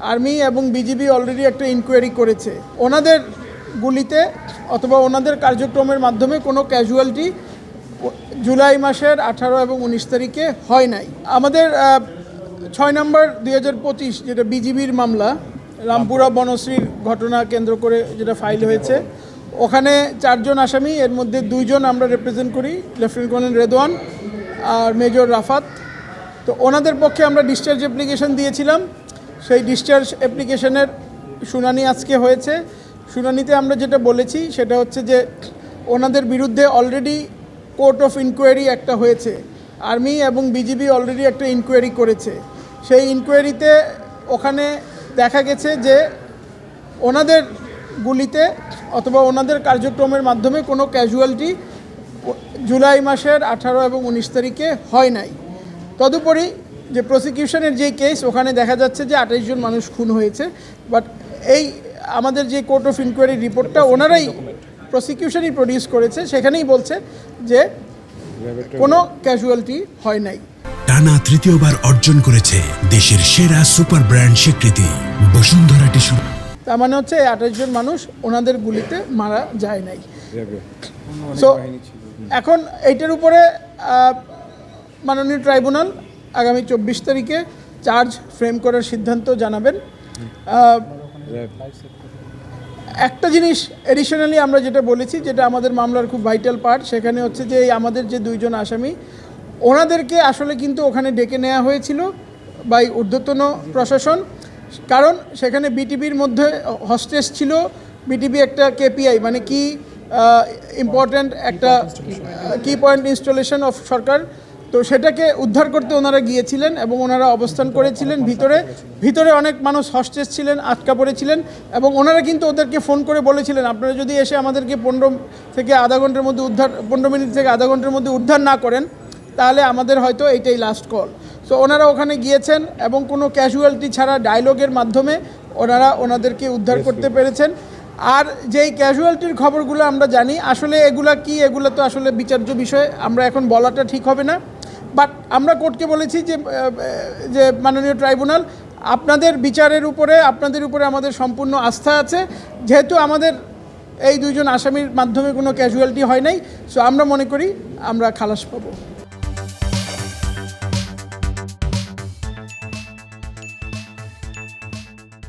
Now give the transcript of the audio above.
Army এবং BGB already একটা inquiry করেছে। ওনাদের গুলিতে অথবা ওনাদের কার্যক্রমের মাধ্যমে কোনো ক্যাজুয়ালিটি জুলাই মাসের 18 এবং 19 তারিখে হয় নাই। আমাদের 6 নম্বর 2025 যেটা বিজিবির মামলা, রামপুরা বনশ্রীর ঘটনা কেন্দ্র করে যেটা ফাইল হয়েছে, ওখানে 4 জন আসামি, এর মধ্যে 2 জন আমরা রিপ্রেজেন্ট করি, লেফটেন্যান্ট কর্নেল রেদওয়ান আর মেজর রাফাত। তো ওনাদের পক্ষে আমরা ডিসচার্জ অ্যাপ্লিকেশন দিয়েছিলাম। সেই ডিসচার্জ অ্যাপ্লিকেশনের শুনানি আজকে হয়েছে। শুনানিতে আমরা যেটা বলেছি সেটা হচ্ছে যে ওনাদের বিরুদ্ধে অলরেডি কোর্ট অফ ইনকোয়ারি একটা হয়েছে। আর্মি এবং বিজিবি অলরেডি একটা ইনকোয়ারি করেছে। সেই ইনকোয়ারিতে ওখানে দেখা গেছে যে ওনাদের গুলিতে অথবা ওনাদের কার্যক্রমের মাধ্যমে কোনো ক্যাজুয়ালিটি জুলাই মাসের 18 এবং 19 তারিখে হয় নাই। তদুপরি যে প্রসিকিউশনের যে কেস, ওখানে দেখা যাচ্ছে যে 28 জন মানুষ খুন হয়েছে। বাট এই আমাদের যে কোর্ট অফ ইনকোয়ারি রিপোর্টটা ওনারাই প্রসিকিউশনই প্রডিউস করেছে, সেখানেই বলছে যে কোনো ক্যাজুয়ালিটি হয় নাই। টানা তৃতীয়বার অর্জন করেছে দেশের সেরা সুপার ব্র্যান্ড স্বীকৃতি বসুন্ধরা টিস্যু। তার মানে হচ্ছে 28 জন মানুষ ওনাদের গুলিতে মারা যায় নাই। সো এখন এইটার উপরে মাননীয় ট্রাইব্যুনাল আগামী 24 তারিখে চার্জ ফ্রেম করার সিদ্ধান্ত জানাবেন। একটা জিনিস এডিশনালি আমরা যেটা বলেছি, যেটা আমাদের মামলার খুব ভাইটাল পার্ট, সেখানে হচ্ছে যে আমাদের যে 2 জন আসামি, ওনাদেরকে আসলে কিন্তু ওখানে ডেকে নেওয়া হয়েছিল বাই ঊর্ধ্বতন প্রশাসন। কারণ সেখানে বিটিবির মধ্যে হস্টেজ ছিল। বিটিবি একটা কেপিআই মানে কি ইম্পর্ট্যান্ট একটা কি পয়েন্ট ইনস্টলেশন অফ সরকার, তো সেটাকে উদ্ধার করতে ওনারা গিয়েছিলেন এবং ওনারা অবস্থান করেছিলেন ভিতরে অনেক মানুষ হস্টেজ ছিলেন, আটকা পড়েছিলেন। এবং ওনারা কিন্তু ওদেরকে ফোন করে বলেছিলেন, আপনারা যদি এসে আমাদেরকে 15 থেকে আধা ঘন্টার মধ্যে 15 মিনিট থেকে আধা ঘন্টার মধ্যে উদ্ধার না করেন, তাহলে আমাদের হয়তো এইটাই লাস্ট কল। সো ওনারা ওখানে গিয়েছেন এবং কোনো ক্যাজুয়ালিটি ছাড়া ডায়লগের মাধ্যমে ওনারা ওনাদেরকে উদ্ধার করতে পেরেছেন। আর যেই ক্যাজুয়ালিটির খবরগুলো আমরা জানি, আসলে এগুলা কি, এগুলো তো আসলে বিচার্য বিষয়, আমরা এখন বলাটা ঠিক হবে না। বাট আমরা কোর্টকে বলেছি যে মাননীয় ট্রাইব্যুনাল, আপনাদের বিচারের উপরে, আপনাদের উপরে আমাদের সম্পূর্ণ আস্থা আছে। যেহেতু আমাদের এই 2 জন আসামির মাধ্যমে কোনো ক্যাজুয়ালিটি হয় নাই, সো আমরা মনে করি আমরা খালাস পাবো।